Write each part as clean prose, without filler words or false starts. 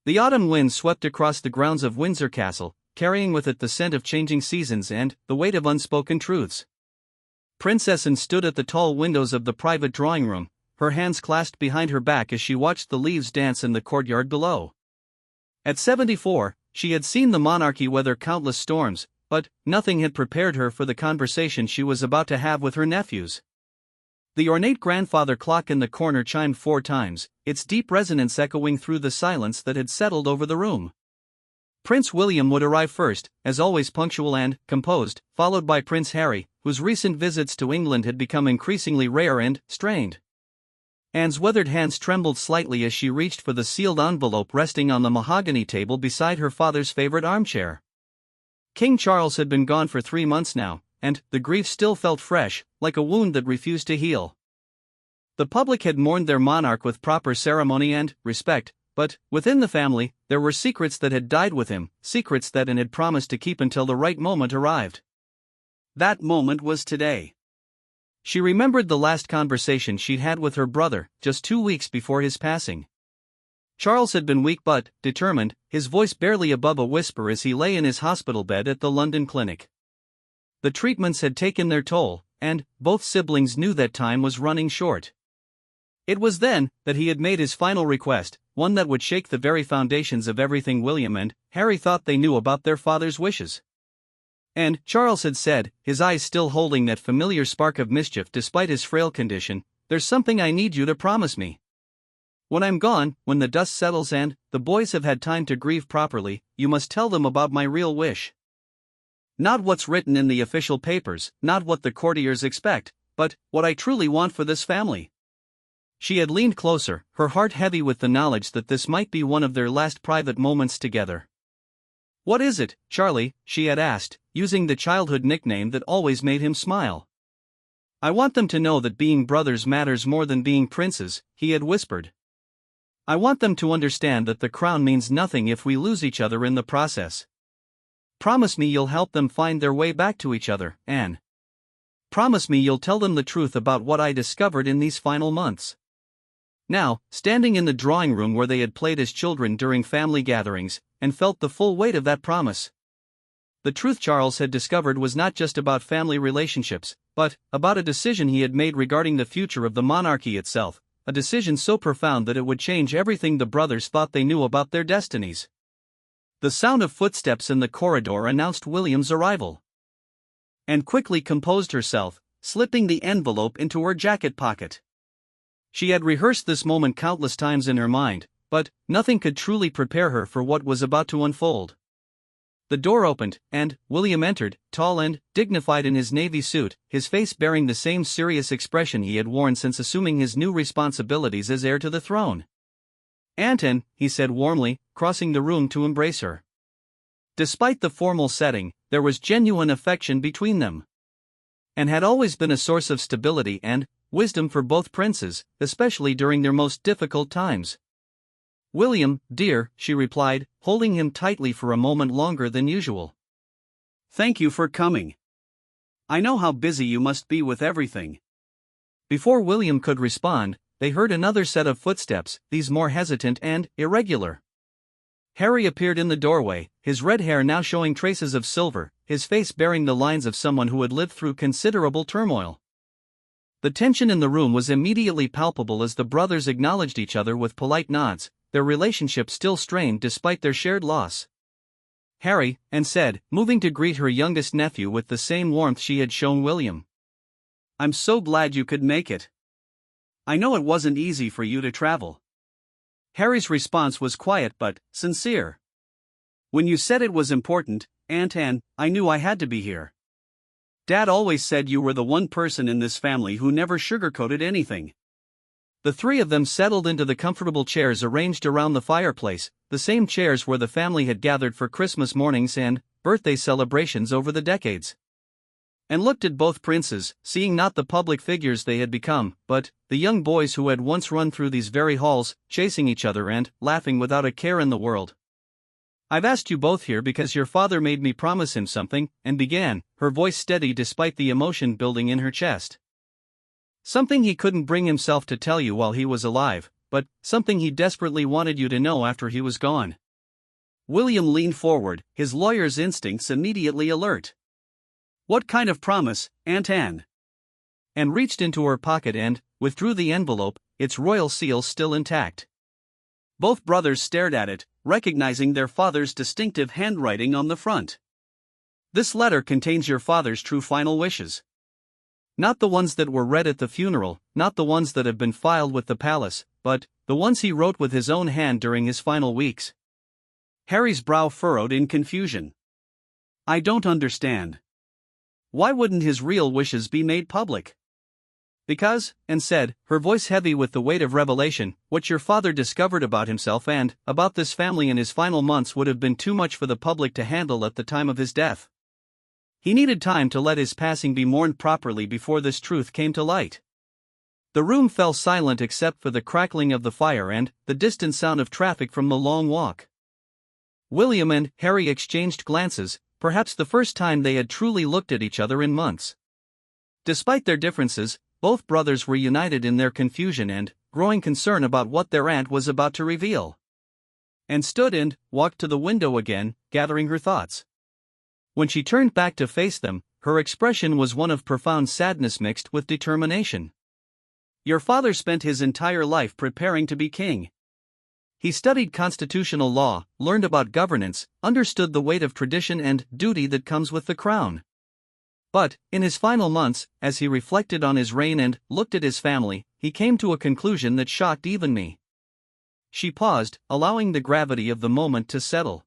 The autumn wind swept across the grounds of Windsor Castle, carrying with it the scent of changing seasons and the weight of unspoken truths. Princess Anne stood at the tall windows of the private drawing room, her hands clasped behind her back as she watched the leaves dance in the courtyard below. At 74, she had seen the monarchy weather countless storms, but nothing had prepared her for the conversation she was about to have with her nephews. The ornate grandfather clock in the corner chimed 4 times, its deep resonance echoing through the silence that had settled over the room. Prince William would arrive first, as always punctual and composed, followed by Prince Harry, whose recent visits to England had become increasingly rare and strained. Anne's weathered hands trembled slightly as she reached for the sealed envelope resting on the mahogany table beside her father's favorite armchair. King Charles had been gone for 3 months now, and the grief still felt fresh, like a wound that refused to heal. The public had mourned their monarch with proper ceremony and respect, but within the family, there were secrets that had died with him, secrets that Anne had promised to keep until the right moment arrived. That moment was today. She remembered the last conversation she'd had with her brother, just 2 weeks before his passing. Charles had been weak but determined, his voice barely above a whisper as he lay in his hospital bed at the London clinic. The treatments had taken their toll, and both siblings knew that time was running short. It was then that he had made his final request, one that would shake the very foundations of everything William and Harry thought they knew about their father's wishes. And Charles had said, his eyes still holding that familiar spark of mischief despite his frail condition, "There's something I need you to promise me. When I'm gone, when the dust settles and the boys have had time to grieve properly, you must tell them about my real wish. Not what's written in the official papers, not what the courtiers expect, but what I truly want for this family." She had leaned closer, her heart heavy with the knowledge that this might be one of their last private moments together. "What is it, Charlie?" she had asked, using the childhood nickname that always made him smile. "I want them to know that being brothers matters more than being princes," he had whispered. "I want them to understand that the crown means nothing if we lose each other in the process. Promise me you'll help them find their way back to each other, Anne. Promise me you'll tell them the truth about what I discovered in these final months." Now, standing in the drawing room where they had played as children during family gatherings, and felt the full weight of that promise. The truth Charles had discovered was not just about family relationships, but about a decision he had made regarding the future of the monarchy itself, a decision so profound that it would change everything the brothers thought they knew about their destinies. The sound of footsteps in the corridor announced William's arrival. Anne quickly composed herself, slipping the envelope into her jacket pocket. She had rehearsed this moment countless times in her mind, but nothing could truly prepare her for what was about to unfold. The door opened, and William entered, tall and dignified in his navy suit, his face bearing the same serious expression he had worn since assuming his new responsibilities as heir to the throne. "Aunt Anne," he said warmly, crossing the room to embrace her. Despite the formal setting, there was genuine affection between them. Anne had always been a source of stability and wisdom for both princes, especially during their most difficult times. "William, dear," she replied, holding him tightly for a moment longer than usual. "Thank you for coming. I know how busy you must be with everything." Before William could respond, they heard another set of footsteps, these more hesitant and irregular. Harry appeared in the doorway, his red hair now showing traces of silver, his face bearing the lines of someone who had lived through considerable turmoil. The tension in the room was immediately palpable as the brothers acknowledged each other with polite nods, their relationship still strained despite their shared loss. "Harry," Anne said, moving to greet her youngest nephew with the same warmth she had shown William. "I'm so glad you could make it. I know it wasn't easy for you to travel." Harry's response was quiet but sincere. "When you said it was important, Aunt Anne, I knew I had to be here. Dad always said you were the one person in this family who never sugarcoated anything." The three of them settled into the comfortable chairs arranged around the fireplace, the same chairs where the family had gathered for Christmas mornings and birthday celebrations over the decades. And looked at both princes, seeing not the public figures they had become, but the young boys who had once run through these very halls, chasing each other and laughing without a care in the world. "I've asked you both here because your father made me promise him something," Anne began, her voice steady despite the emotion building in her chest. "Something he couldn't bring himself to tell you while he was alive, but something he desperately wanted you to know after he was gone. William leaned forward, his lawyer's instincts immediately alert. What kind of promise, Aunt Anne? And reached into her pocket and withdrew the envelope, its royal seal still intact. Both brothers stared at it, recognizing their father's distinctive handwriting on the front. This letter contains your father's true final wishes. Not the ones that were read at the funeral, not the ones that have been filed with the palace, but the ones he wrote with his own hand during his final weeks. Harry's brow furrowed in confusion. I don't understand. Why wouldn't his real wishes be made public? Because, and said, her voice heavy with the weight of revelation, what your father discovered about himself and about this family in his final months would have been too much for the public to handle at the time of his death. He needed time to let his passing be mourned properly before this truth came to light. The room fell silent except for the crackling of the fire and the distant sound of traffic from the long walk. William and Harry exchanged glances, perhaps the first time they had truly looked at each other in months. Despite their differences, both brothers were united in their confusion and growing concern about what their aunt was about to reveal. And stood and walked to the window again, gathering her thoughts. When she turned back to face them, her expression was one of profound sadness mixed with determination. Your father spent his entire life preparing to be king. He studied constitutional law, learned about governance, understood the weight of tradition and duty that comes with the crown. But, in his final months, as he reflected on his reign and looked at his family, he came to a conclusion that shocked even me. She paused, allowing the gravity of the moment to settle.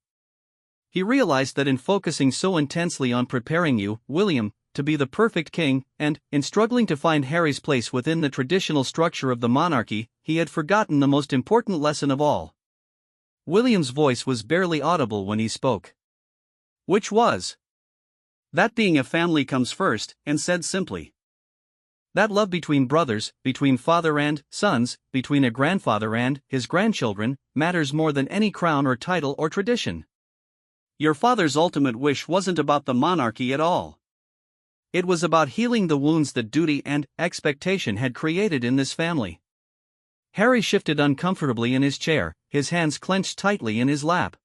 He realized that in focusing so intensely on preparing you, William, to be the perfect king, and in struggling to find Harry's place within the traditional structure of the monarchy, he had forgotten the most important lesson of all. William's voice was barely audible when he spoke. Which was that being a family comes first, and said simply. That love between brothers, between father and sons, between a grandfather and his grandchildren, matters more than any crown or title or tradition. Your father's ultimate wish wasn't about the monarchy at all. It was about healing the wounds that duty and expectation had created in this family. Harry shifted uncomfortably in his chair, his hands clenched tightly in his lap.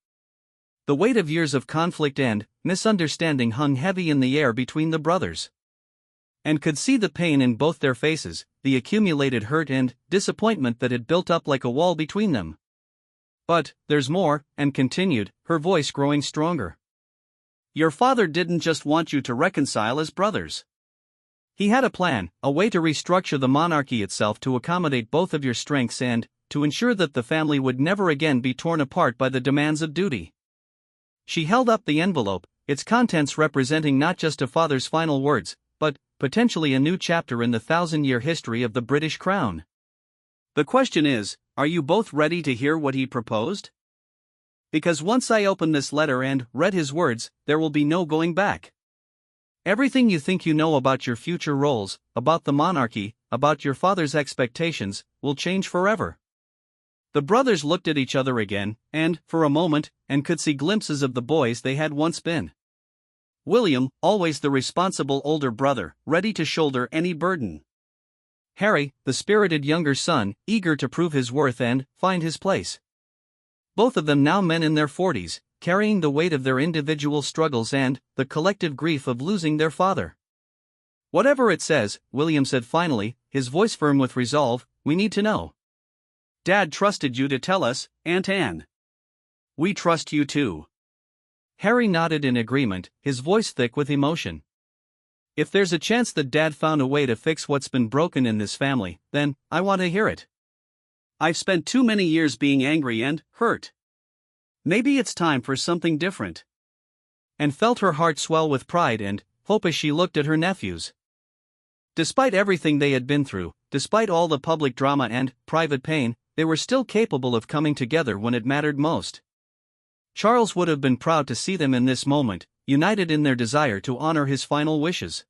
The weight of years of conflict and misunderstanding hung heavy in the air between the brothers. And could see the pain in both their faces, the accumulated hurt and disappointment that had built up like a wall between them. But, there's more, and continued, her voice growing stronger. Your father didn't just want you to reconcile as brothers. He had a plan, a way to restructure the monarchy itself to accommodate both of your strengths and to ensure that the family would never again be torn apart by the demands of duty. She held up the envelope, its contents representing not just a father's final words, but potentially a new chapter in the 1,000-year history of the British crown. The question is, are you both ready to hear what he proposed? Because once I open this letter and read his words, there will be no going back. Everything you think you know about your future roles, about the monarchy, about your father's expectations, will change forever. The brothers looked at each other again, and, for a moment, and could see glimpses of the boys they had once been. William, always the responsible older brother, ready to shoulder any burden. Harry, the spirited younger son, eager to prove his worth and find his place. Both of them now men in their 40s, carrying the weight of their individual struggles and the collective grief of losing their father. Whatever it says, William said finally, his voice firm with resolve, we need to know. Dad trusted you to tell us, Aunt Anne. We trust you too. Harry nodded in agreement, his voice thick with emotion. If there's a chance that Dad found a way to fix what's been broken in this family, then I want to hear it. I've spent too many years being angry and hurt. Maybe it's time for something different. And felt her heart swell with pride and hope as she looked at her nephews. Despite everything they had been through, despite all the public drama and private pain, they were still capable of coming together when it mattered most. Charles would have been proud to see them in this moment, united in their desire to honor his final wishes.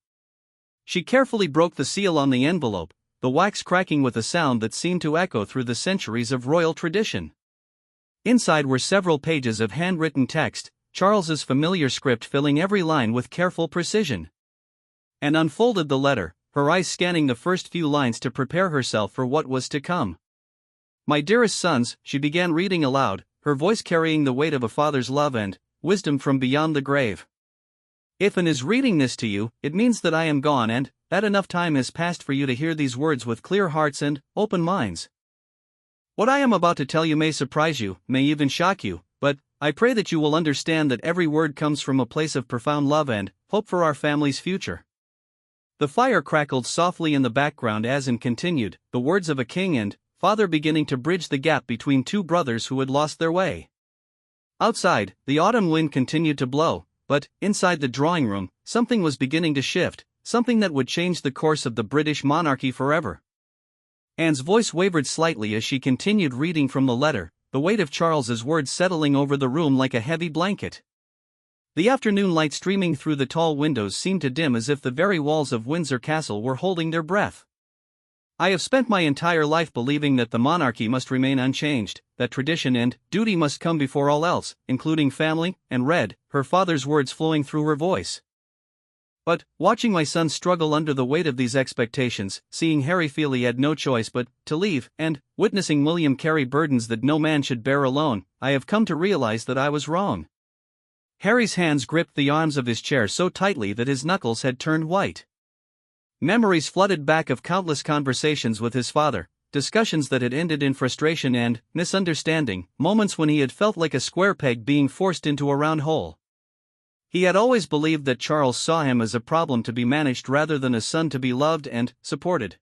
She carefully broke the seal on the envelope, the wax cracking with a sound that seemed to echo through the centuries of royal tradition. Inside were several pages of handwritten text, Charles's familiar script filling every line with careful precision. And unfolded the letter, her eyes scanning the first few lines to prepare herself for what was to come. My dearest sons, she began reading aloud, her voice carrying the weight of a father's love and wisdom from beyond the grave. If an is reading this to you, it means that I am gone and that enough time has passed for you to hear these words with clear hearts and open minds. What I am about to tell you may surprise you, may even shock you, but I pray that you will understand that every word comes from a place of profound love and hope for our family's future. The fire crackled softly in the background as Anne continued, the words of a king and father beginning to bridge the gap between two brothers who had lost their way. Outside, the autumn wind continued to blow, but inside the drawing room, something was beginning to shift, something that would change the course of the British monarchy forever. Anne's voice wavered slightly as she continued reading from the letter, the weight of Charles's words settling over the room like a heavy blanket. The afternoon light streaming through the tall windows seemed to dim as if the very walls of Windsor Castle were holding their breath. I have spent my entire life believing that the monarchy must remain unchanged, that tradition and duty must come before all else, including family, and read, her father's words flowing through her voice. But, watching my son struggle under the weight of these expectations, seeing Harry feel he had no choice but to leave, and witnessing William carry burdens that no man should bear alone, I have come to realize that I was wrong. Harry's hands gripped the arms of his chair so tightly that his knuckles had turned white. Memories flooded back of countless conversations with his father, discussions that had ended in frustration and misunderstanding, moments when he had felt like a square peg being forced into a round hole. He had always believed that Charles saw him as a problem to be managed rather than a son to be loved and supported.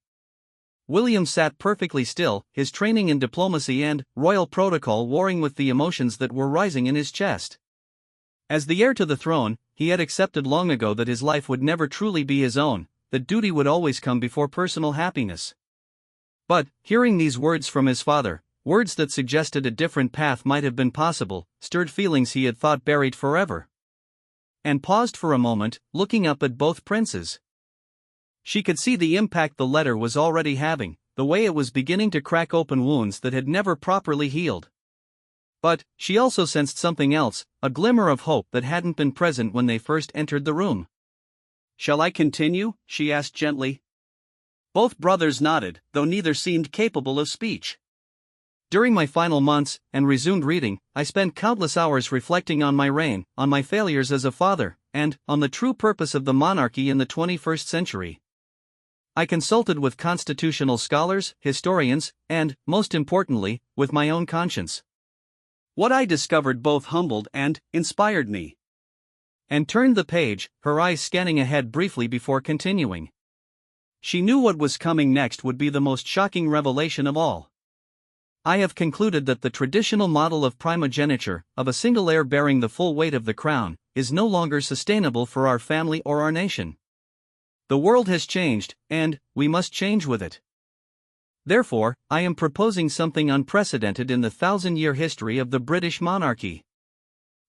William sat perfectly still, his training in diplomacy and royal protocol warring with the emotions that were rising in his chest. As the heir to the throne, he had accepted long ago that his life would never truly be his own, that duty would always come before personal happiness. But, hearing these words from his father, words that suggested a different path might have been possible, stirred feelings he had thought buried forever. Anne paused for a moment, looking up at both princes. She could see the impact the letter was already having, the way it was beginning to crack open wounds that had never properly healed. But, she also sensed something else, a glimmer of hope that hadn't been present when they first entered the room. "Shall I continue?" she asked gently. Both brothers nodded, though neither seemed capable of speech. During my final months, and resumed reading, I spent countless hours reflecting on my reign, on my failures as a father, and on the true purpose of the monarchy in the 21st century. I consulted with constitutional scholars, historians, and, most importantly, with my own conscience. What I discovered both humbled and inspired me. Anne turned the page, her eyes scanning ahead briefly before continuing. She knew what was coming next would be the most shocking revelation of all. I have concluded that the traditional model of primogeniture, of a single heir bearing the full weight of the crown, is no longer sustainable for our family or our nation. The world has changed, and we must change with it. Therefore, I am proposing something unprecedented in the 1,000-year history of the British monarchy.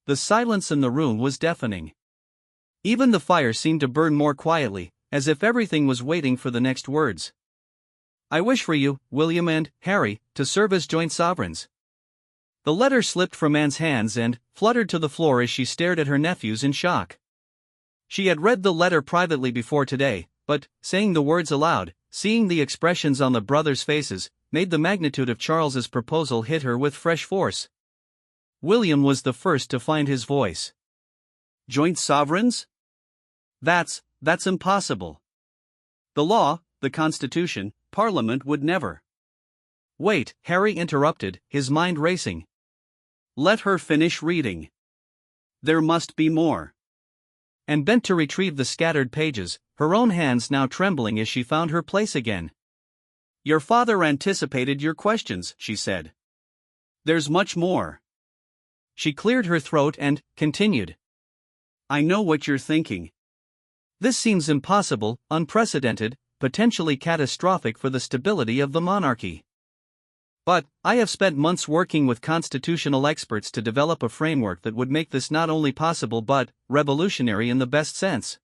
The silence in the room was deafening. Even the fire seemed to burn more quietly, as if everything was waiting for the next words. I wish for you, William and Harry, to serve as joint sovereigns. The letter slipped from Anne's hands and fluttered to the floor as she stared at her nephews in shock. She had read the letter privately before today, but, saying the words aloud, seeing the expressions on the brothers' faces, made the magnitude of Charles's proposal hit her with fresh force. William was the first to find his voice. Joint sovereigns? That's impossible. The law, the Constitution, Parliament would never. Wait, Harry interrupted, his mind racing. Let her finish reading. There must be more. And bent to retrieve the scattered pages, her own hands now trembling as she found her place again. Your father anticipated your questions, she said. There's much more. She cleared her throat and continued. I know what you're thinking. This seems impossible, unprecedented, potentially catastrophic for the stability of the monarchy. But, I have spent months working with constitutional experts to develop a framework that would make this not only possible but revolutionary in the best sense.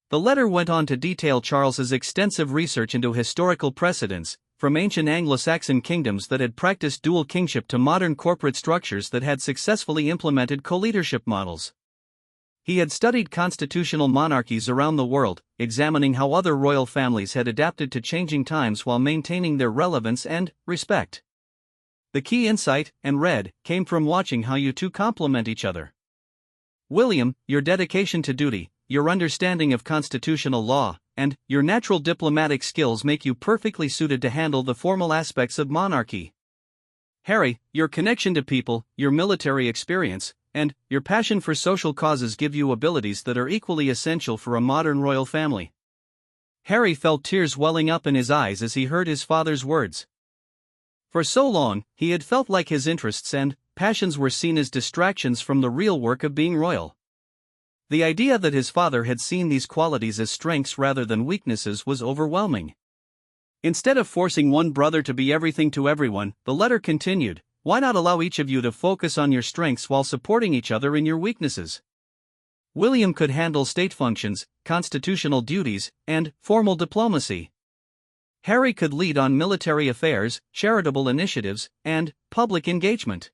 The letter went on to detail Charles's extensive research into historical precedents, from ancient Anglo-Saxon kingdoms that had practiced dual kingship to modern corporate structures that had successfully implemented co-leadership models. He had studied constitutional monarchies around the world, examining how other royal families had adapted to changing times while maintaining their relevance and respect. the key insight, and read, came from watching how you two complement each other. William, your dedication to duty, your understanding of constitutional law, and your natural diplomatic skills make you perfectly suited to handle the formal aspects of monarchy. Harry, your connection to people, your military experience, and your passion for social causes give you abilities that are equally essential for a modern royal family. Harry felt tears welling up in his eyes as he heard his father's words. For so long, he had felt like his interests and passions were seen as distractions from the real work of being royal. The idea that his father had seen these qualities as strengths rather than weaknesses was overwhelming. Instead of forcing one brother to be everything to everyone, the letter continued, why not allow each of you to focus on your strengths while supporting each other in your weaknesses? William could handle state functions, constitutional duties, and formal diplomacy. Harry could lead on military affairs, charitable initiatives, and public engagement.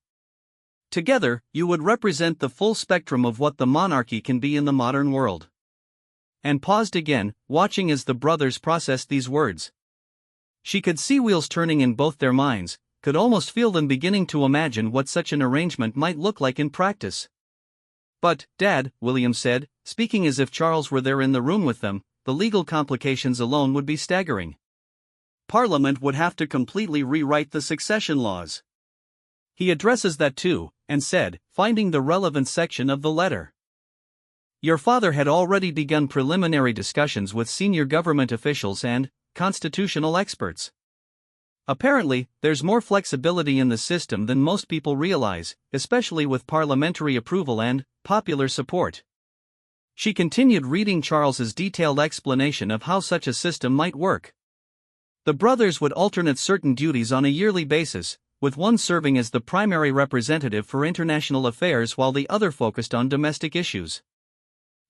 Together, you would represent the full spectrum of what the monarchy can be in the modern world. And paused again, watching as the brothers processed these words. She could see wheels turning in both their minds, could almost feel them beginning to imagine what such an arrangement might look like in practice. But, Dad, William said, speaking as if Charles were there in the room with them, the legal complications alone would be staggering. Parliament would have to completely rewrite the succession laws. He addresses that too, and said, finding the relevant section of the letter. Your father had already begun preliminary discussions with senior government officials and constitutional experts. Apparently, there's more flexibility in the system than most people realize, especially with parliamentary approval and popular support. She continued reading Charles's detailed explanation of how such a system might work. The brothers would alternate certain duties on a yearly basis, with one serving as the primary representative for international affairs while the other focused on domestic issues.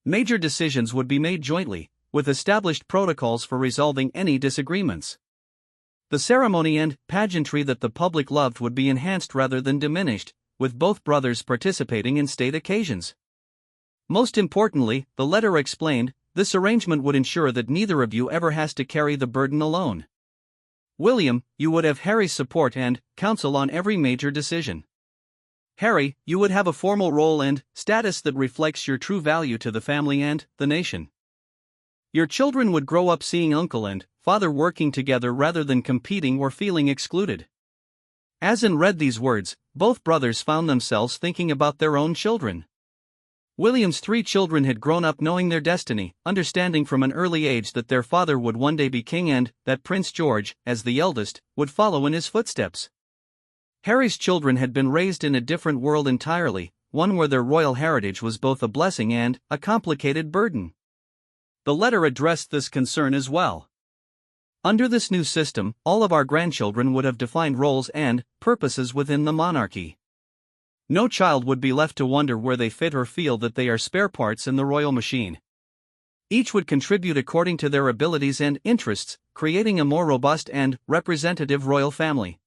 Major decisions would be made jointly, with established protocols for resolving any disagreements. The ceremony and pageantry that the public loved would be enhanced rather than diminished, with both brothers participating in state occasions. Most importantly, the letter explained, this arrangement would ensure that neither of you ever has to carry the burden alone. William, you would have Harry's support and counsel on every major decision. Harry, you would have a formal role and status that reflects your true value to the family and the nation. Your children would grow up seeing uncle and father working together rather than competing or feeling excluded. As Anne read these words, both brothers found themselves thinking about their own children. William's 3 children had grown up knowing their destiny, understanding from an early age that their father would one day be king and that Prince George, as the eldest, would follow in his footsteps. Harry's children had been raised in a different world entirely, one where their royal heritage was both a blessing and a complicated burden. The letter addressed this concern as well. Under this new system, all of our grandchildren would have defined roles and purposes within the monarchy. No child would be left to wonder where they fit or feel that they are spare parts in the royal machine. Each would contribute according to their abilities and interests, creating a more robust and representative royal family.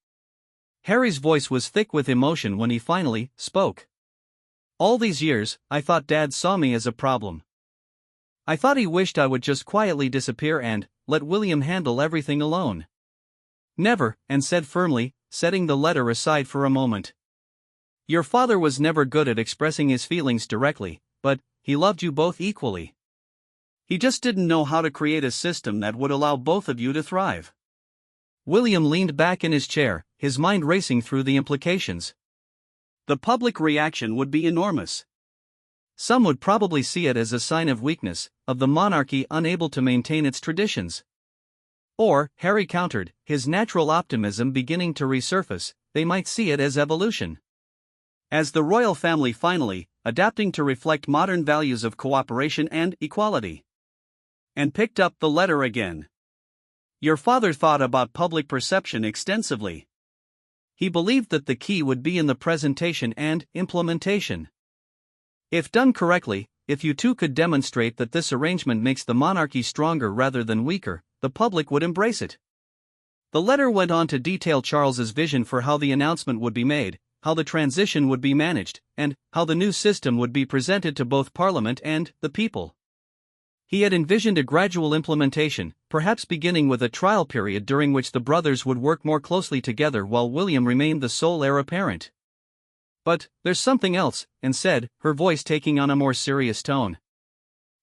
Harry's voice was thick with emotion when he finally spoke. All these years, I thought Dad saw me as a problem. I thought he wished I would just quietly disappear and let William handle everything alone. Never, Anne said firmly, setting the letter aside for a moment. Your father was never good at expressing his feelings directly, but he loved you both equally. He just didn't know how to create a system that would allow both of you to thrive. William leaned back in his chair, his mind racing through the implications. The public reaction would be enormous. Some would probably see it as a sign of weakness, of the monarchy unable to maintain its traditions. Or, Harry countered, his natural optimism beginning to resurface, they might see it as evolution. As the royal family finally, adapting to reflect modern values of cooperation and equality. And picked up the letter again. Your father thought about public perception extensively. He believed that the key would be in the presentation and implementation. If done correctly, if you two could demonstrate that this arrangement makes the monarchy stronger rather than weaker, the public would embrace it. The letter went on to detail Charles's vision for how the announcement would be made, how the transition would be managed, and how the new system would be presented to both Parliament and the people. He had envisioned a gradual implementation, perhaps beginning with a trial period during which the brothers would work more closely together while William remained the sole heir apparent. "But there's something else," Anne said, her voice taking on a more serious tone.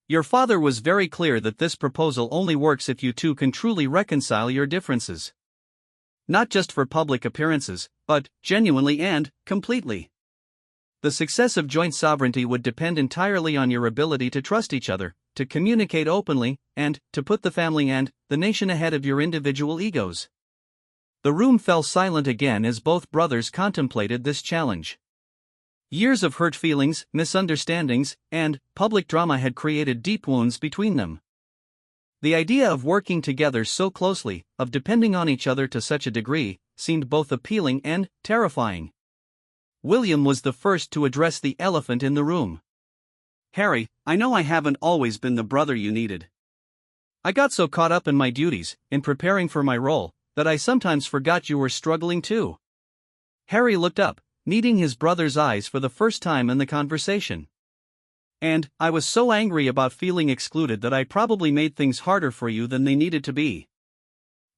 "Your father was very clear that this proposal only works if you two can truly reconcile your differences. Not just for public appearances, but genuinely and completely. The success of joint sovereignty would depend entirely on your ability to trust each other, to communicate openly, and to put the family and the nation ahead of your individual egos." The room fell silent again as both brothers contemplated this challenge. Years of hurt feelings, misunderstandings, and public drama had created deep wounds between them. The idea of working together so closely, of depending on each other to such a degree, seemed both appealing and terrifying. William was the first to address the elephant in the room. "Harry, I know I haven't always been the brother you needed. I got so caught up in my duties, in preparing for my role, that I sometimes forgot you were struggling too." Harry looked up, meeting his brother's eyes for the first time in the conversation. "And I was so angry about feeling excluded that I probably made things harder for you than they needed to be.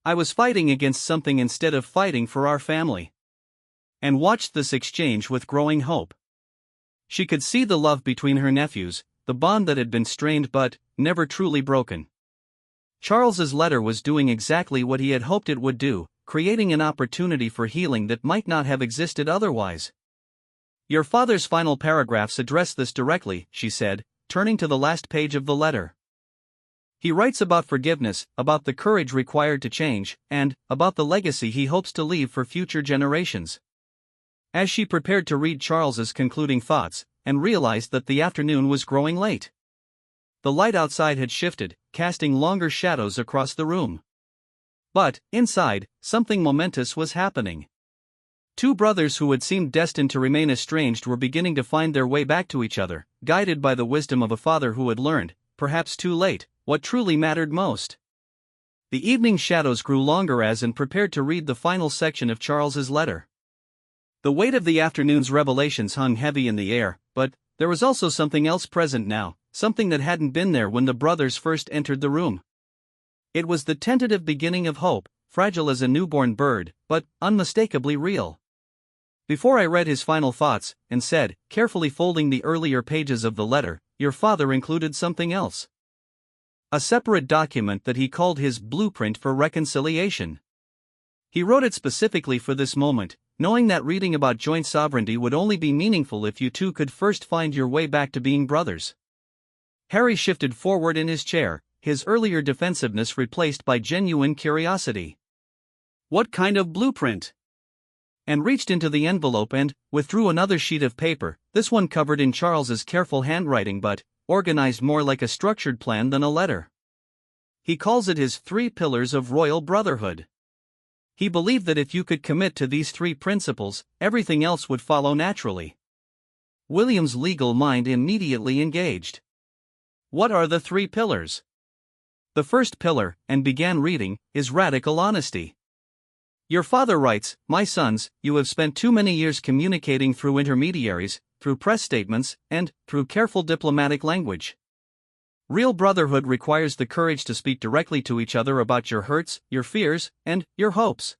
I was fighting against something instead of fighting for our family." And watched this exchange with growing hope. She could see the love between her nephews, the bond that had been strained but never truly broken. Charles's letter was doing exactly what he had hoped it would do, creating an opportunity for healing that might not have existed otherwise. "Your father's final paragraphs address this directly," she said, turning to the last page of the letter. "He writes about forgiveness, about the courage required to change, and about the legacy he hopes to leave for future generations." As she prepared to read Charles's concluding thoughts, and realized that the afternoon was growing late. The light outside had shifted, casting longer shadows across the room. But, inside, something momentous was happening. Two brothers who had seemed destined to remain estranged were beginning to find their way back to each other, guided by the wisdom of a father who had learned, perhaps too late, what truly mattered most. The evening shadows grew longer as Anne prepared to read the final section of Charles's letter. The weight of the afternoon's revelations hung heavy in the air, but there was also something else present now, something that hadn't been there when the brothers first entered the room. It was the tentative beginning of hope, fragile as a newborn bird, but unmistakably real. Before I read his final thoughts, Anne said, carefully folding the earlier pages of the letter, "Your father included something else. A separate document that he called his blueprint for reconciliation. He wrote it specifically for this moment, knowing that reading about joint sovereignty would only be meaningful if you two could first find your way back to being brothers." Harry shifted forward in his chair, his earlier defensiveness replaced by genuine curiosity. "What kind of blueprint?" And reached into the envelope and withdrew another sheet of paper, this one covered in Charles's careful handwriting but organized more like a structured plan than a letter. "He calls it his 3 pillars of royal brotherhood. He believed that if you could commit to these 3 principles, everything else would follow naturally." William's legal mind immediately engaged. "What are the 3 pillars?" "The first pillar," and began reading, "is radical honesty. Your father writes, 'My sons, you have spent too many years communicating through intermediaries, through press statements, and through careful diplomatic language. Real brotherhood requires the courage to speak directly to each other about your hurts, your fears, and your hopes.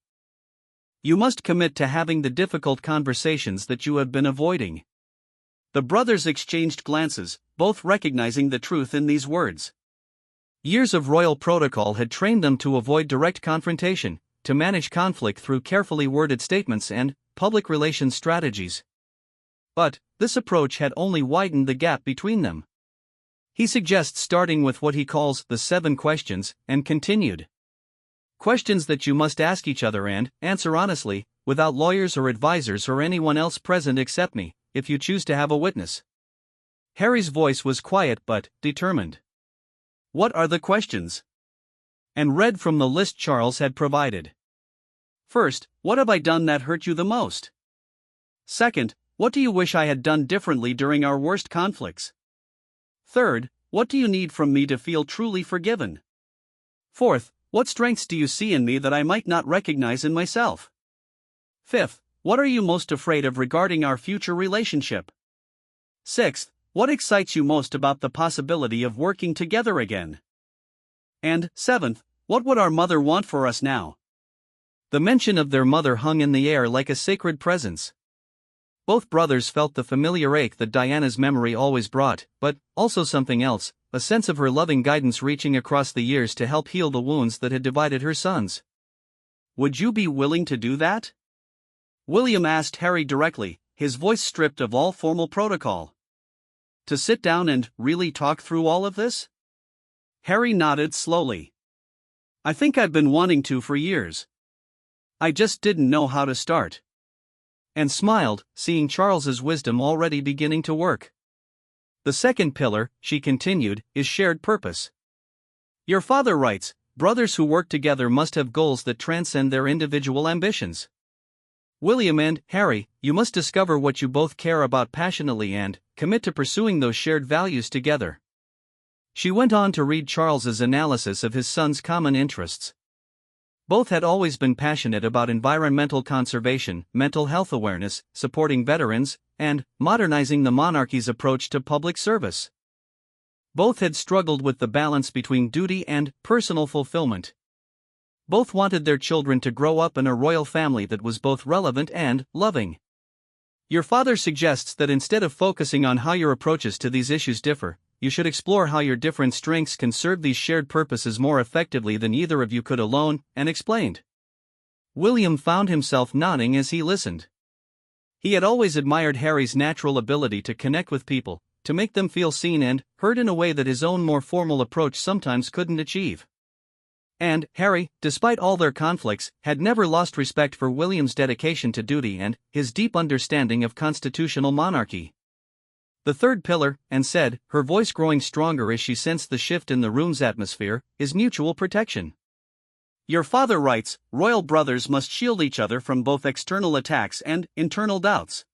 You must commit to having the difficult conversations that you have been avoiding." The brothers exchanged glances, both recognizing the truth in these words. Years of royal protocol had trained them to avoid direct confrontation, to manage conflict through carefully worded statements and public relations strategies. But this approach had only widened the gap between them. He suggests starting with what he calls the 7 questions, and continued. Questions that you must ask each other and answer honestly, without lawyers or advisors or anyone else present except me, if you choose to have a witness. Harry's voice was quiet but determined. "What are the questions?" And read from the list Charles had provided. "First, what have I done that hurt you the most? Second, what do you wish I had done differently during our worst conflicts? Third, what do you need from me to feel truly forgiven? Fourth, what strengths do you see in me that I might not recognize in myself? Fifth, what are you most afraid of regarding our future relationship? Sixth, What excites you most about the possibility of working together again? And, seventh, what would our mother want for us now? The mention of their mother hung in the air like a sacred presence. Both brothers felt the familiar ache that Diana's memory always brought, but also something else, a sense of her loving guidance reaching across the years to help heal the wounds that had divided her sons. Would you be willing to do that? William asked Harry directly, his voice stripped of all formal protocol. To sit down and really talk through all of this? Harry nodded slowly. I think I've been wanting to for years. I just didn't know how to start. And smiled, seeing Charles's wisdom already beginning to work. The second pillar, she continued, is shared purpose. Your father writes, brothers who work together must have goals that transcend their individual ambitions. William and Harry, you must discover what you both care about passionately and commit to pursuing those shared values together. She went on to read Charles's analysis of his son's common interests. Both had always been passionate about environmental conservation, mental health awareness, supporting veterans, and modernizing the monarchy's approach to public service. Both had struggled with the balance between duty and personal fulfillment. Both wanted their children to grow up in a royal family that was both relevant and loving. Your father suggests that instead of focusing on how your approaches to these issues differ, you should explore how your different strengths can serve these shared purposes more effectively than either of you could alone, and explained. William found himself nodding as he listened. He had always admired Harry's natural ability to connect with people, to make them feel seen and heard in a way that his own more formal approach sometimes couldn't achieve. And Harry, despite all their conflicts, had never lost respect for William's dedication to duty and his deep understanding of constitutional monarchy. The third pillar, and said, her voice growing stronger as she sensed the shift in the room's atmosphere, is mutual protection. Your father writes, royal brothers must shield each other from both external attacks and internal doubts.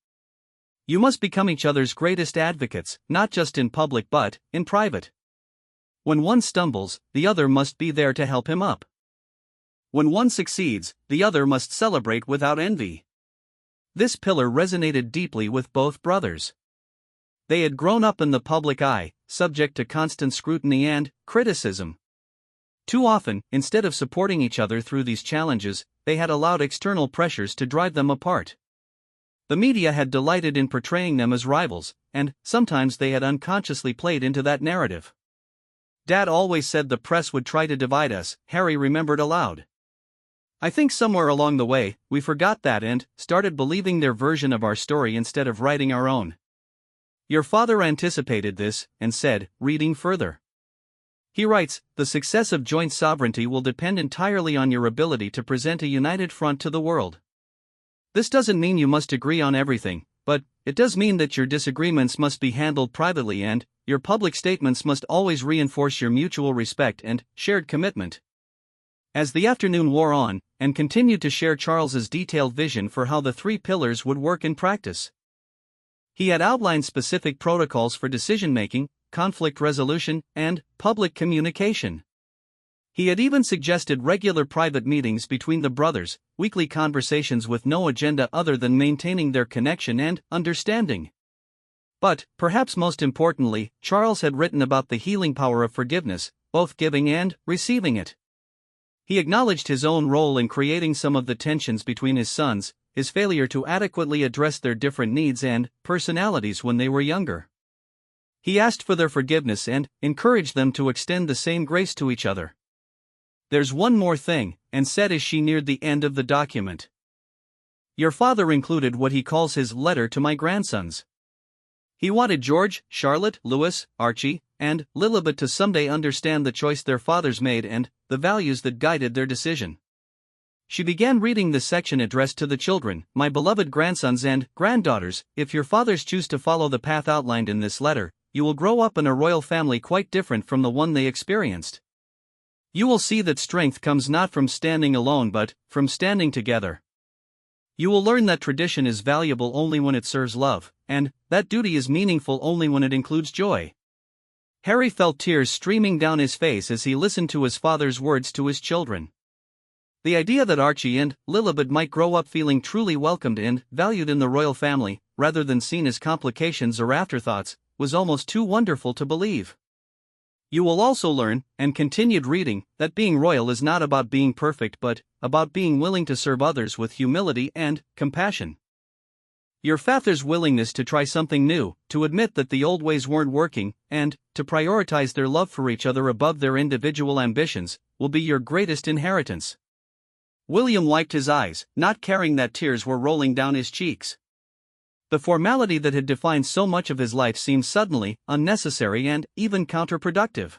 You must become each other's greatest advocates, not just in public but in private. When one stumbles, the other must be there to help him up. When one succeeds, the other must celebrate without envy. This pillar resonated deeply with both brothers. They had grown up in the public eye, subject to constant scrutiny and criticism. Too often, instead of supporting each other through these challenges, they had allowed external pressures to drive them apart. The media had delighted in portraying them as rivals, and sometimes they had unconsciously played into that narrative. Dad always said the press would try to divide us, Harry remembered aloud. I think somewhere along the way, we forgot that and started believing their version of our story instead of writing our own. Your father anticipated this, and said, reading further. He writes, the success of joint sovereignty will depend entirely on your ability to present a united front to the world. This doesn't mean you must agree on everything, but it does mean that your disagreements must be handled privately and your public statements must always reinforce your mutual respect and shared commitment. As the afternoon wore on, and continued to share Charles's detailed vision for how the three pillars would work in practice. He had outlined specific protocols for decision-making, conflict resolution, and public communication. He had even suggested regular private meetings between the brothers, weekly conversations with no agenda other than maintaining their connection and understanding. But, perhaps most importantly, Charles had written about the healing power of forgiveness, both giving and receiving it. He acknowledged his own role in creating some of the tensions between his sons, his failure to adequately address their different needs and personalities when they were younger. He asked for their forgiveness and encouraged them to extend the same grace to each other. There's one more thing, and said as she neared the end of the document. Your father included what he calls his letter to my grandsons. He wanted George, Charlotte, Louis, Archie, and Lilibet to someday understand the choice their fathers made and the values that guided their decision. She began reading the section addressed to the children, my beloved grandsons and granddaughters, if your fathers choose to follow the path outlined in this letter, you will grow up in a royal family quite different from the one they experienced. You will see that strength comes not from standing alone but from standing together. You will learn that tradition is valuable only when it serves love, and that duty is meaningful only when it includes joy. Harry felt tears streaming down his face as he listened to his father's words to his children. The idea that Archie and Lilibet might grow up feeling truly welcomed and valued in the royal family, rather than seen as complications or afterthoughts, was almost too wonderful to believe. You will also learn, and continued reading, that being royal is not about being perfect but about being willing to serve others with humility and compassion. Your father's willingness to try something new, to admit that the old ways weren't working, and to prioritize their love for each other above their individual ambitions, will be your greatest inheritance. William wiped his eyes, not caring that tears were rolling down his cheeks. The formality that had defined so much of his life seemed suddenly unnecessary and even counterproductive.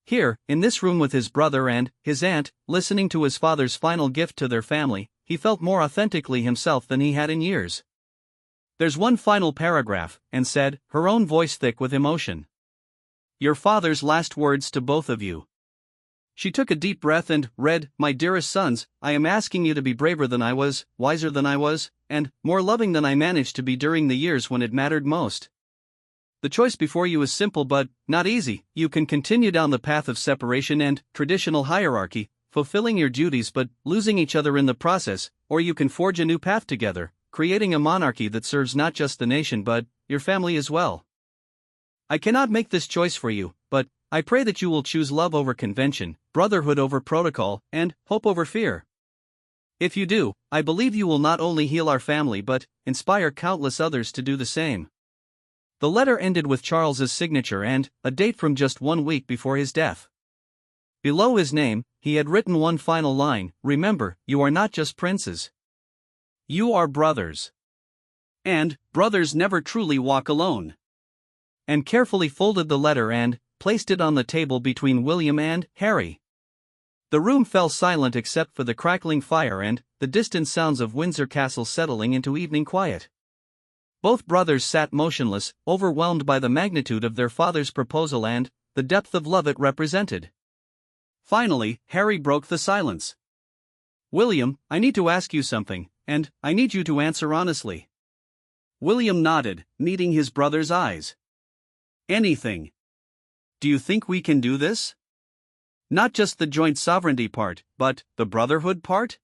Here, in this room with his brother and his aunt, listening to his father's final gift to their family, he felt more authentically himself than he had in years. "There's one final paragraph," Anne said, her own voice thick with emotion. "Your father's last words to both of you." She took a deep breath and read, "My dearest sons, I am asking you to be braver than I was, wiser than I was, and more loving than I managed to be during the years when it mattered most. The choice before you is simple but not easy. You can continue down the path of separation and traditional hierarchy, fulfilling your duties but losing each other in the process, or you can forge a new path together, creating a monarchy that serves not just the nation but your family as well. I cannot make this choice for you, but I pray that you will choose love over convention, brotherhood over protocol, and hope over fear. If you do, I believe you will not only heal our family but inspire countless others to do the same." The letter ended with Charles's signature and a date from just 1 week before his death. Below his name, he had written one final line: "Remember, you are not just princes. You are brothers. And brothers never truly walk alone." And carefully folded the letter and placed it on the table between William and Harry. The room fell silent except for the crackling fire and the distant sounds of Windsor Castle settling into evening quiet. Both brothers sat motionless, overwhelmed by the magnitude of their father's proposal and the depth of love it represented. Finally, Harry broke the silence. "William, I need to ask you something, and I need you to answer honestly." William nodded, meeting his brother's eyes. "Anything. Do you think we can do this? Not just the joint sovereignty part, but the brotherhood part?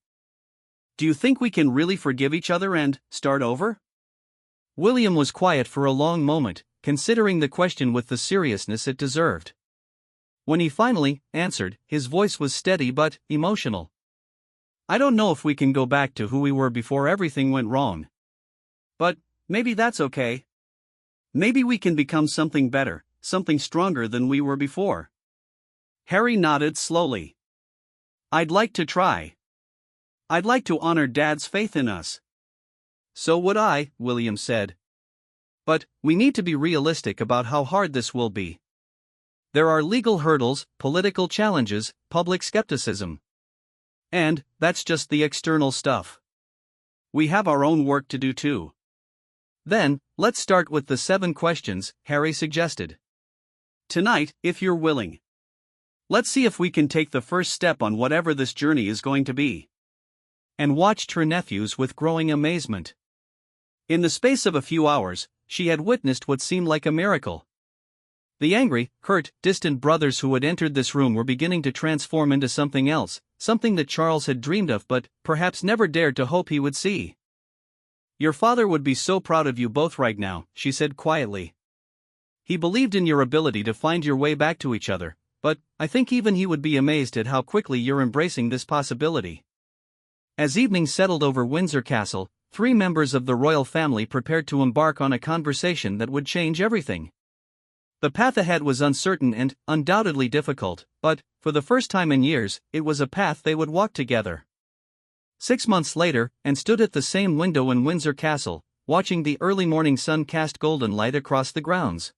Do you think we can really forgive each other and start over?" William was quiet for a long moment, considering the question with the seriousness it deserved. When he finally answered, his voice was steady but emotional. "I don't know if we can go back to who we were before everything went wrong. But maybe that's okay. Maybe we can become something better, something stronger than we were before." Harry nodded slowly. "I'd like to try. I'd like to honor Dad's faith in us." "So would I," William said. "But we need to be realistic about how hard this will be. There are legal hurdles, political challenges, public skepticism. And that's just the external stuff. We have our own work to do too." "Then, let's start with the 7 questions," Harry suggested. "Tonight, if you're willing. Let's see if we can take the first step on whatever this journey is going to be." Anne watched her nephews with growing amazement. In the space of a few hours, she had witnessed what seemed like a miracle. The angry, hurt, distant brothers who had entered this room were beginning to transform into something else, something that Charles had dreamed of but perhaps never dared to hope he would see. "Your father would be so proud of you both right now," she said quietly. "He believed in your ability to find your way back to each other, but I think even he would be amazed at how quickly you're embracing this possibility." As evening settled over Windsor Castle, 3 members of the royal family prepared to embark on a conversation that would change everything. The path ahead was uncertain and undoubtedly difficult, but, for the first time in years, it was a path they would walk together. 6 months later, Anne stood at the same window in Windsor Castle, watching the early morning sun cast golden light across the grounds.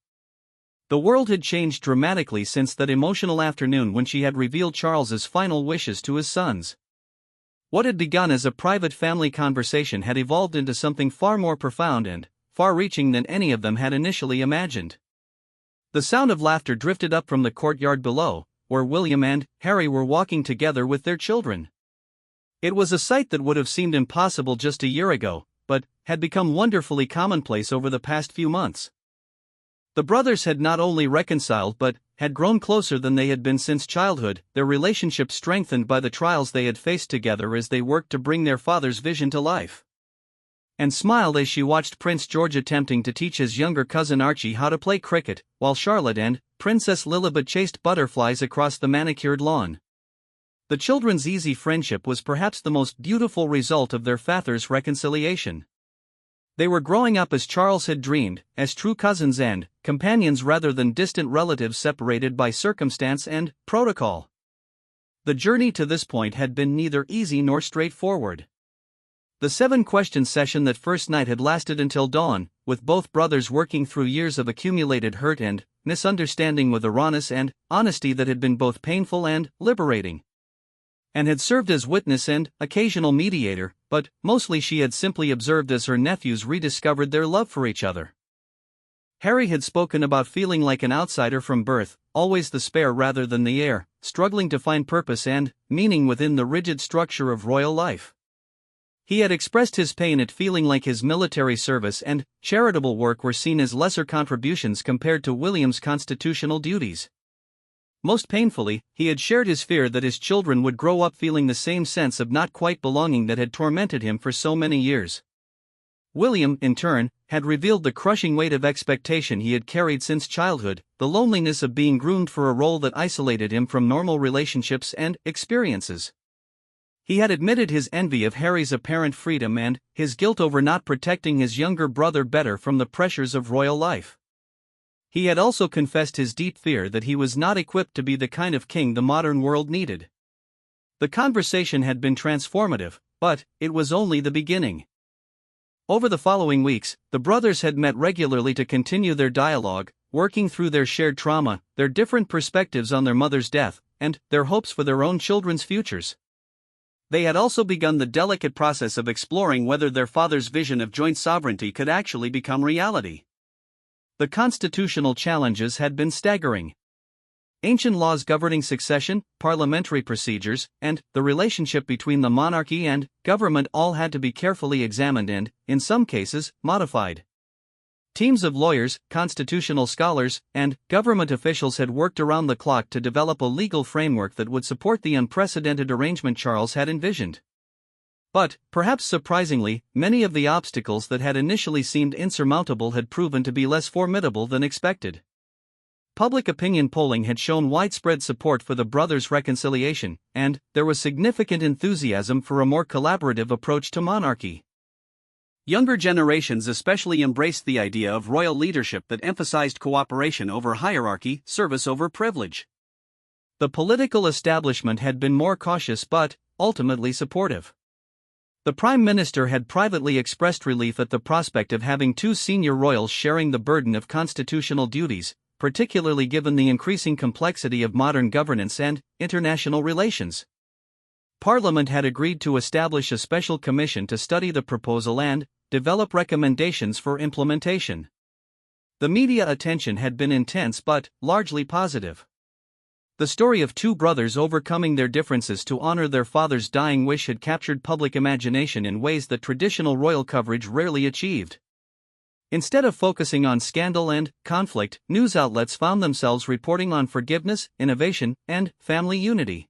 The world had changed dramatically since that emotional afternoon when she had revealed Charles's final wishes to his sons. What had begun as a private family conversation had evolved into something far more profound and far-reaching than any of them had initially imagined. The sound of laughter drifted up from the courtyard below, where William and Harry were walking together with their children. It was a sight that would have seemed impossible just a year ago, but had become wonderfully commonplace over the past few months. The brothers had not only reconciled but had grown closer than they had been since childhood, their relationship strengthened by the trials they had faced together as they worked to bring their father's vision to life. and smiled as she watched Prince George attempting to teach his younger cousin Archie how to play cricket, while Charlotte and Princess Lilibet chased butterflies across the manicured lawn. The children's easy friendship was perhaps the most beautiful result of their father's reconciliation. They were growing up as Charles had dreamed, as true cousins and companions rather than distant relatives separated by circumstance and protocol. The journey to this point had been neither easy nor straightforward. The 7-question session that first night had lasted until dawn, with both brothers working through years of accumulated hurt and misunderstanding with a rawness and honesty that had been both painful and liberating, and had served as witness and occasional mediator, but mostly she had simply observed as her nephews rediscovered their love for each other. Harry had spoken about feeling like an outsider from birth, always the spare rather than the heir, struggling to find purpose and meaning within the rigid structure of royal life. He had expressed his pain at feeling like his military service and charitable work were seen as lesser contributions compared to William's constitutional duties. Most painfully, he had shared his fear that his children would grow up feeling the same sense of not quite belonging that had tormented him for so many years. William, in turn, had revealed the crushing weight of expectation he had carried since childhood, the loneliness of being groomed for a role that isolated him from normal relationships and experiences. He had admitted his envy of Harry's apparent freedom and his guilt over not protecting his younger brother better from the pressures of royal life. He had also confessed his deep fear that he was not equipped to be the kind of king the modern world needed. The conversation had been transformative, but it was only the beginning. Over the following weeks, the brothers had met regularly to continue their dialogue, working through their shared trauma, their different perspectives on their mother's death, and their hopes for their own children's futures. They had also begun the delicate process of exploring whether their father's vision of joint sovereignty could actually become reality. The constitutional challenges had been staggering. Ancient laws governing succession, parliamentary procedures, and the relationship between the monarchy and government all had to be carefully examined and, in some cases, modified. Teams of lawyers, constitutional scholars, and government officials had worked around the clock to develop a legal framework that would support the unprecedented arrangement Charles had envisioned. But, perhaps surprisingly, many of the obstacles that had initially seemed insurmountable had proven to be less formidable than expected. Public opinion polling had shown widespread support for the brothers' reconciliation, and there was significant enthusiasm for a more collaborative approach to monarchy. Younger generations especially embraced the idea of royal leadership that emphasized cooperation over hierarchy, service over privilege. The political establishment had been more cautious but ultimately supportive. The Prime Minister had privately expressed relief at the prospect of having 2 senior royals sharing the burden of constitutional duties, particularly given the increasing complexity of modern governance and international relations. Parliament had agreed to establish a special commission to study the proposal and develop recommendations for implementation. The media attention had been intense but largely positive. The story of 2 brothers overcoming their differences to honor their father's dying wish had captured public imagination in ways that traditional royal coverage rarely achieved. Instead of focusing on scandal and conflict, news outlets found themselves reporting on forgiveness, innovation, and family unity.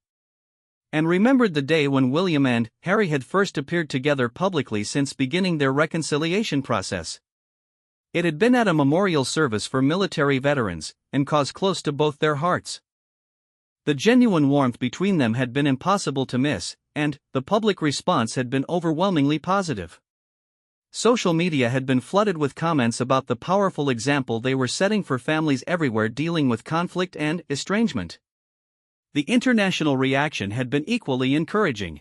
And remembered the day when William and Harry had first appeared together publicly since beginning their reconciliation process. It had been at a memorial service for military veterans, and caused close to both their hearts. The genuine warmth between them had been impossible to miss, and the public response had been overwhelmingly positive. Social media had been flooded with comments about the powerful example they were setting for families everywhere dealing with conflict and estrangement. The international reaction had been equally encouraging.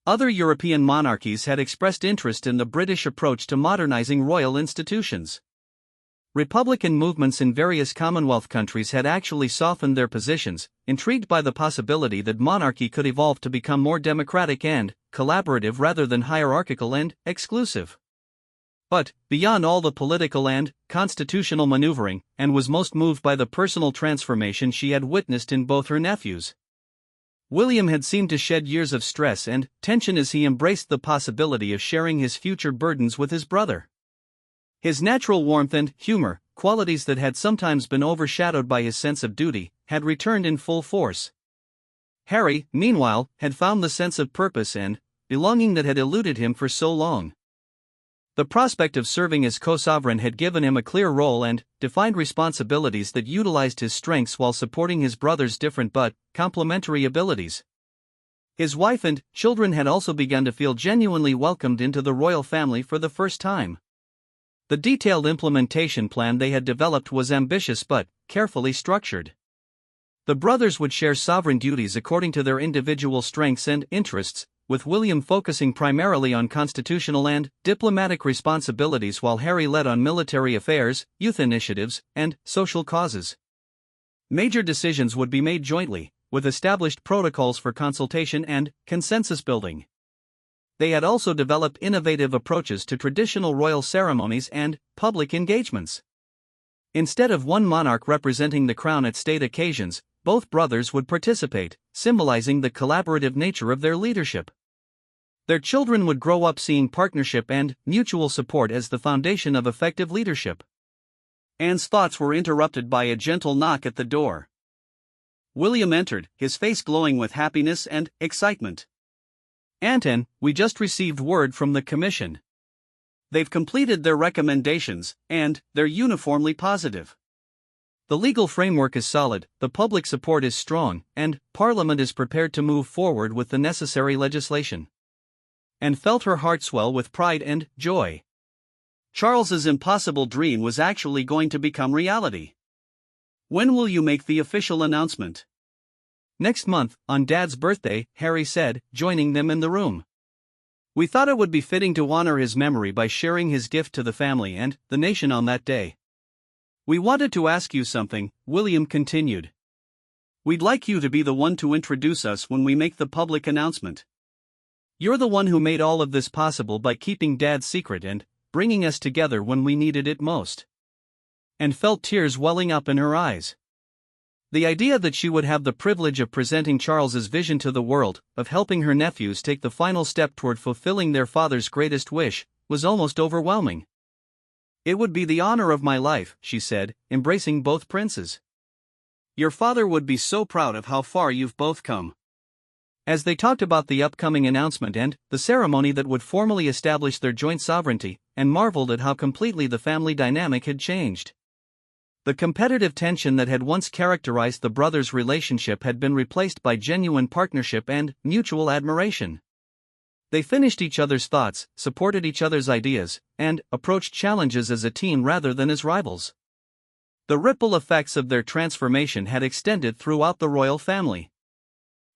Other European monarchies had expressed interest in the British approach to modernizing royal institutions. Republican movements in various Commonwealth countries had actually softened their positions, intrigued by the possibility that monarchy could evolve to become more democratic and collaborative rather than hierarchical and exclusive. But, beyond all the political and constitutional maneuvering, Anne was most moved by the personal transformation she had witnessed in both her nephews. William had seemed to shed years of stress and tension as he embraced the possibility of sharing his future burdens with his brother. His natural warmth and humor, qualities that had sometimes been overshadowed by his sense of duty, had returned in full force. Harry, meanwhile, had found the sense of purpose and belonging that had eluded him for so long. The prospect of serving as co-sovereign had given him a clear role and defined responsibilities that utilized his strengths while supporting his brother's different but complementary abilities. His wife and children had also begun to feel genuinely welcomed into the royal family for the first time. The detailed implementation plan they had developed was ambitious but carefully structured. The brothers would share sovereign duties according to their individual strengths and interests, with William focusing primarily on constitutional and diplomatic responsibilities while Harry led on military affairs, youth initiatives, and social causes. Major decisions would be made jointly, with established protocols for consultation and consensus building. They had also developed innovative approaches to traditional royal ceremonies and public engagements. Instead of one monarch representing the crown at state occasions, both brothers would participate, symbolizing the collaborative nature of their leadership. Their children would grow up seeing partnership and mutual support as the foundation of effective leadership. Anne's thoughts were interrupted by a gentle knock at the door. William entered, his face glowing with happiness and excitement. "Aunt Anne, we just received word from the Commission. They've completed their recommendations, and they're uniformly positive. The legal framework is solid, the public support is strong, and Parliament is prepared to move forward with the necessary legislation." And felt her heart swell with pride and joy. Charles's impossible dream was actually going to become reality. "When will you make the official announcement?" "Next month, on Dad's birthday," Harry said, joining them in the room. "We thought it would be fitting to honor his memory by sharing his gift to the family and the nation on that day. We wanted to ask you something," William continued. "We'd like you to be the one to introduce us when we make the public announcement. You're the one who made all of this possible by keeping Dad's secret and bringing us together when we needed it most." And felt tears welling up in her eyes. The idea that she would have the privilege of presenting Charles's vision to the world, of helping her nephews take the final step toward fulfilling their father's greatest wish, was almost overwhelming. "It would be the honor of my life," she said, embracing both princes. "Your father would be so proud of how far you've both come." As they talked about the upcoming announcement and the ceremony that would formally establish their joint sovereignty, and marveled at how completely the family dynamic had changed. The competitive tension that had once characterized the brothers' relationship had been replaced by genuine partnership and mutual admiration. They finished each other's thoughts, supported each other's ideas, and approached challenges as a team rather than as rivals. The ripple effects of their transformation had extended throughout the royal family.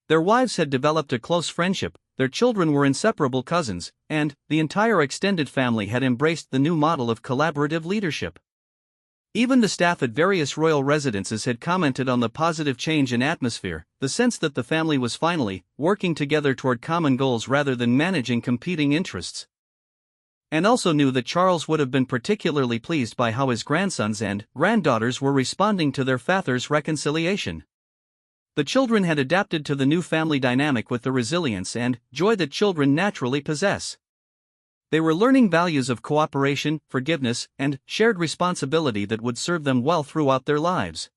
Their wives had developed a close friendship, their children were inseparable cousins, and the entire extended family had embraced the new model of collaborative leadership. Even the staff at various royal residences had commented on the positive change in atmosphere, the sense that the family was finally working together toward common goals rather than managing competing interests. And also knew that Charles would have been particularly pleased by how his grandsons and granddaughters were responding to their father's reconciliation. The children had adapted to the new family dynamic with the resilience and joy that children naturally possess. They were learning values of cooperation, forgiveness, and shared responsibility that would serve them well throughout their lives.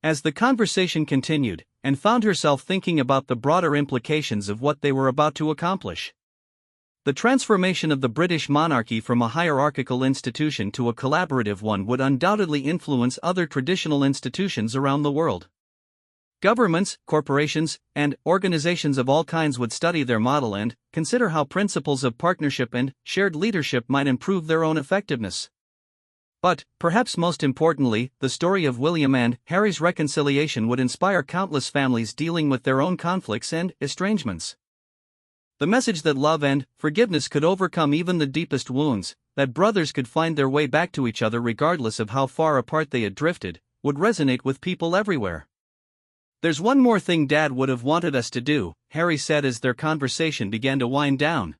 As the conversation continued, Anne found herself thinking about the broader implications of what they were about to accomplish. The transformation of the British monarchy from a hierarchical institution to a collaborative one would undoubtedly influence other traditional institutions around the world. Governments, corporations, and organizations of all kinds would study their model and consider how principles of partnership and shared leadership might improve their own effectiveness. But, perhaps most importantly, the story of William and Harry's reconciliation would inspire countless families dealing with their own conflicts and estrangements. The message that love and forgiveness could overcome even the deepest wounds, that brothers could find their way back to each other regardless of how far apart they had drifted, would resonate with people everywhere. "There's one more thing Dad would have wanted us to do," Harry said as their conversation began to wind down.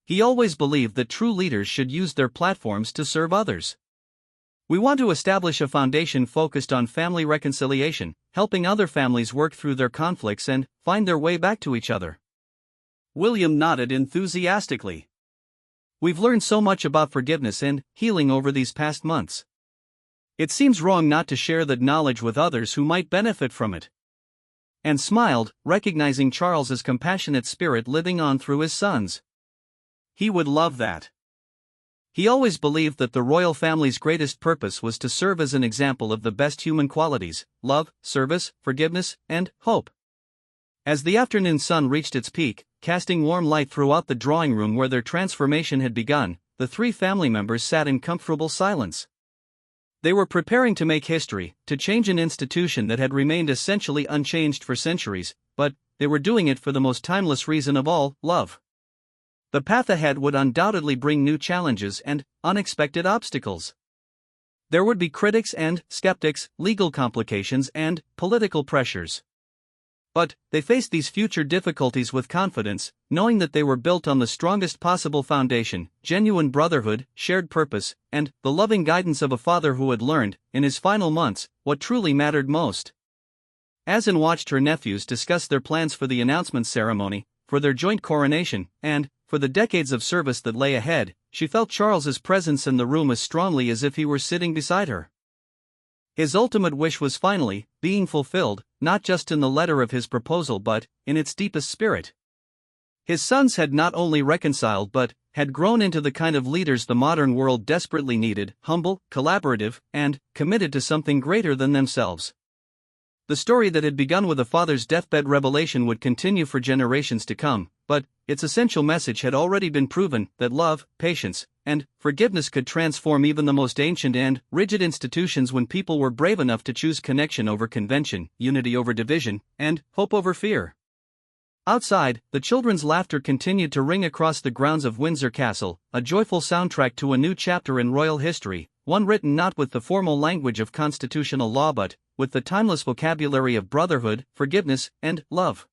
"He always believed that true leaders should use their platforms to serve others. We want to establish a foundation focused on family reconciliation, helping other families work through their conflicts and find their way back to each other." William nodded enthusiastically. "We've learned so much about forgiveness and healing over these past months. It seems wrong not to share that knowledge with others who might benefit from it." And smiled, recognizing Charles's compassionate spirit living on through his sons. "He would love that." He always believed that the royal family's greatest purpose was to serve as an example of the best human qualities: love, service, forgiveness, and hope. As the afternoon sun reached its peak, casting warm light throughout the drawing room where their transformation had begun, the three family members sat in comfortable silence. They were preparing to make history, to change an institution that had remained essentially unchanged for centuries, but they were doing it for the most timeless reason of all: love. The path ahead would undoubtedly bring new challenges and unexpected obstacles. There would be critics and skeptics, legal complications and political pressures. But they faced these future difficulties with confidence, knowing that they were built on the strongest possible foundation: genuine brotherhood, shared purpose, and the loving guidance of a father who had learned, in his final months, what truly mattered most. Asin watched her nephews discuss their plans for the announcement ceremony, for their joint coronation, and for the decades of service that lay ahead. She felt Charles's presence in the room as strongly as if he were sitting beside her. His ultimate wish was finally being fulfilled, not just in the letter of his proposal but in its deepest spirit. His sons had not only reconciled but had grown into the kind of leaders the modern world desperately needed: humble, collaborative, and committed to something greater than themselves. The story that had begun with a father's deathbed revelation would continue for generations to come, but its essential message had already been proven: that love, patience, and forgiveness could transform even the most ancient and rigid institutions when people were brave enough to choose connection over convention, unity over division, and hope over fear. Outside, the children's laughter continued to ring across the grounds of Windsor Castle, a joyful soundtrack to a new chapter in royal history, one written not with the formal language of constitutional law but with the timeless vocabulary of brotherhood, forgiveness, and love.